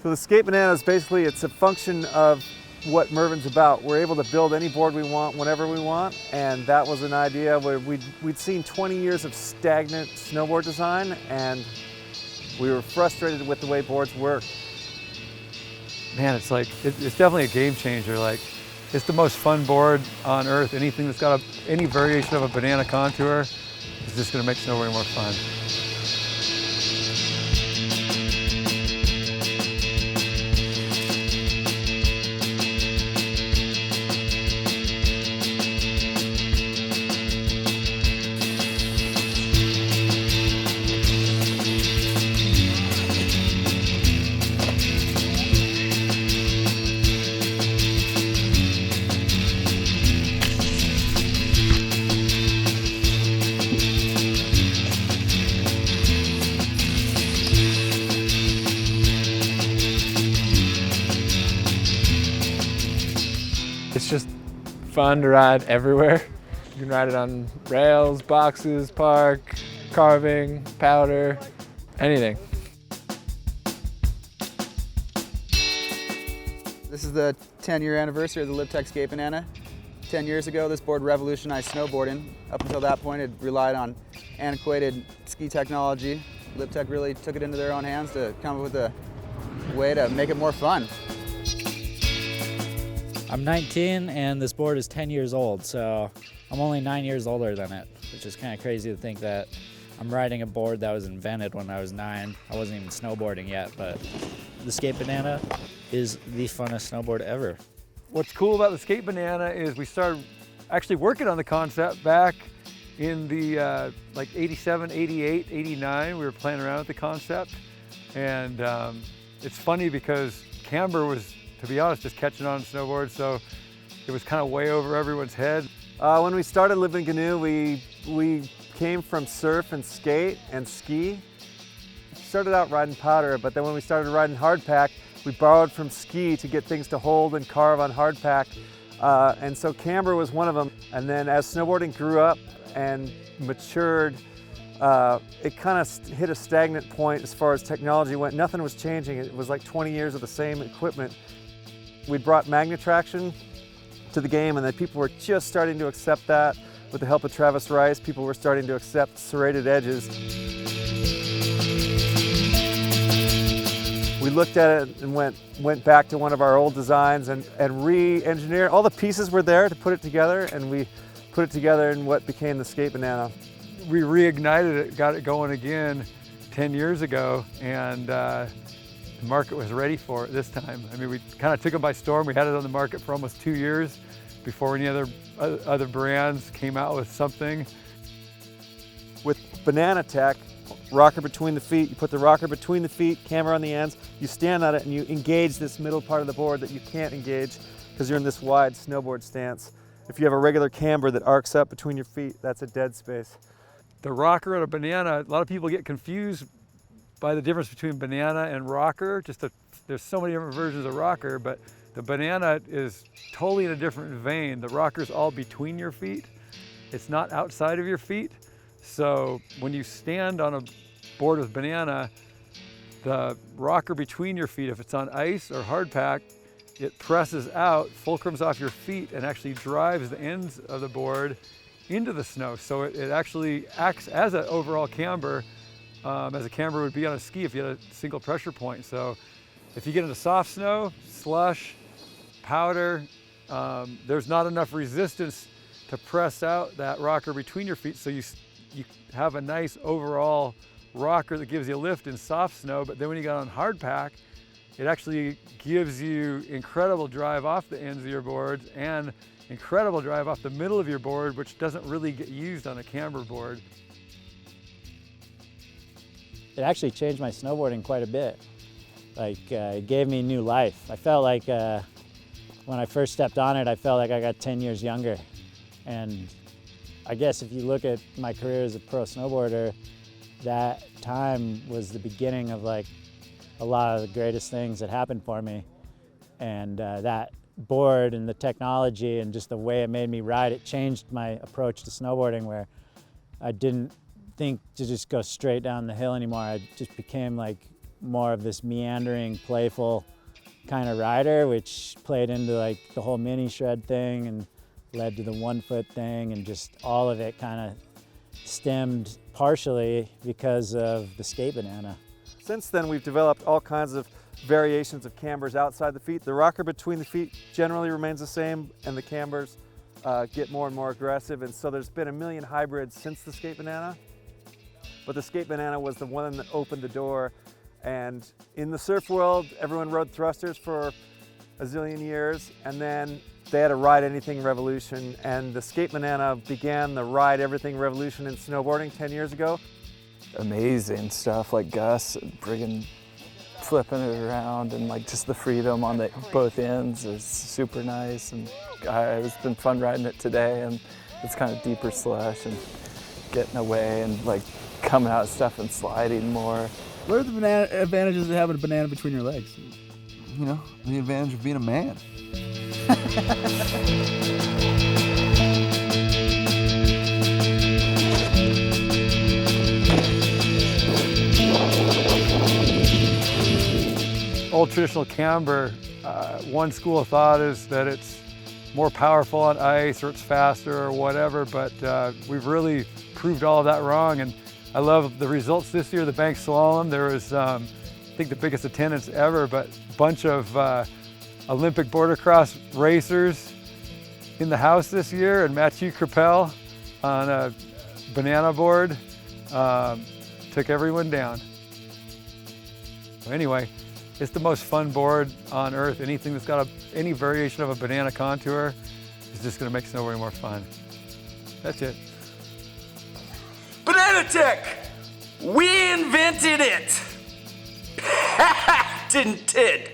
So the Skate Banana is basically, it's a function of what Mervin's about. We're able to build any board we want, whenever we want, and that was an idea where we'd seen 20 years of stagnant snowboard design, and we were frustrated with the way boards work. Man, it's like, it's definitely a game changer. Like, it's the most fun board on earth. Anything that's got any variation of a banana contour is just gonna make snowboarding more fun. It's just fun to ride everywhere. You can ride it on rails, boxes, park, carving, powder, anything. This is the 10-year anniversary of the LibTech Skate Banana. 10 years ago, this board revolutionized snowboarding. Up until that point, it relied on antiquated ski technology. LibTech really took it into their own hands to come up with a way to make it more fun. I'm 19 and this board is 10 years old, so I'm only 9 years older than it, which is kind of crazy to think that I'm riding a board that was invented when I was 9. I wasn't even snowboarding yet, but the Skate Banana is the funnest snowboard ever. What's cool about the Skate Banana is we started actually working on the concept back in the like 87, 88, 89. We were playing around with the concept, and it's funny because Camber was, to be honest, just catching on snowboard, so it was kind of way over everyone's head. When we started living in Canoe, we came from surf and skate and ski. Started out riding powder, but then when we started riding hardpack, we borrowed from ski to get things to hold and carve on hardpack. And so camber was one of them. And then as snowboarding grew up and matured, it kind of hit a stagnant point as far as technology went. Nothing was changing. It was like 20 years of the same equipment. We brought magnet traction to the game, and then people were just starting to accept that. With the help of Travis Rice, people were starting to accept serrated edges. We looked at it and went back to one of our old designs and re-engineered. All the pieces were there to put it together, and we put it together in what became the Skate Banana. We reignited it, got it going again 10 years ago, and the market was ready for it this time. I mean, we kind of took it by storm. We had it on the market for almost 2 years before any other brands came out with something. With Banana Tech, rocker between the feet, you put the rocker between the feet, camber on the ends, you stand on it and you engage this middle part of the board that you can't engage because you're in this wide snowboard stance. If you have a regular camber that arcs up between your feet, that's a dead space. The rocker and a banana, a lot of people get confused by the difference between banana and rocker. There's so many different versions of rocker, but the banana is totally in a different vein. The rocker's all between your feet. It's not outside of your feet. So when you stand on a board with banana, the rocker between your feet, if it's on ice or hardpack, it presses out, fulcrums off your feet, and actually drives the ends of the board into the snow. So it actually acts as an overall camber, as a camber would be on a ski if you had a single pressure point. So if you get into soft snow, slush, powder, there's not enough resistance to press out that rocker between your feet, so you have a nice overall rocker that gives you a lift in soft snow. But then when you get on hardpack, it actually gives you incredible drive off the ends of your boards and incredible drive off the middle of your board, which doesn't really get used on a camber board. It actually changed my snowboarding quite a bit. Like, it gave me new life. I felt like when I first stepped on it, I felt like I got 10 years younger. And I guess if you look at my career as a pro snowboarder, that time was the beginning of like a lot of the greatest things that happened for me. And that board and the technology and just the way it made me ride, it changed my approach to snowboarding, where I didn't think to just go straight down the hill anymore. I just became like more of this meandering, playful kind of rider, which played into like the whole mini shred thing and led to the 1 foot thing, and just all of it kind of stemmed partially because of the skate banana. Since then, we've developed all kinds of variations of cambers outside the feet. The rocker between the feet generally remains the same, and the cambers get more and more aggressive. And so there's been a million hybrids since the skate banana. But the skate banana was the one that opened the door. And in the surf world, everyone rode thrusters for a zillion years, and then they had a ride anything revolution, and the skate banana began the ride everything revolution in snowboarding 10 years ago. Amazing stuff like Gus friggin' flipping it around, and like just the freedom on both ends is super nice. And it's been fun riding it today, and it's kind of deeper slush and getting away and like coming out of stuff and sliding more. What are the advantages of having a banana between your legs? You know, the advantage of being a man. Old traditional camber, one school of thought is that it's more powerful on ice or it's faster or whatever, but we've really proved all of that wrong. And I love the results this year. The bank slalom, there was, I think, the biggest attendance ever, but a bunch of Olympic border cross racers in the house this year, and Mathieu Crepel on a banana board took everyone down. Anyway, it's the most fun board on earth. Anything that's got any variation of a banana contour is just going to make snowboarding more fun. That's it. Banana Tech! We invented it! Patented!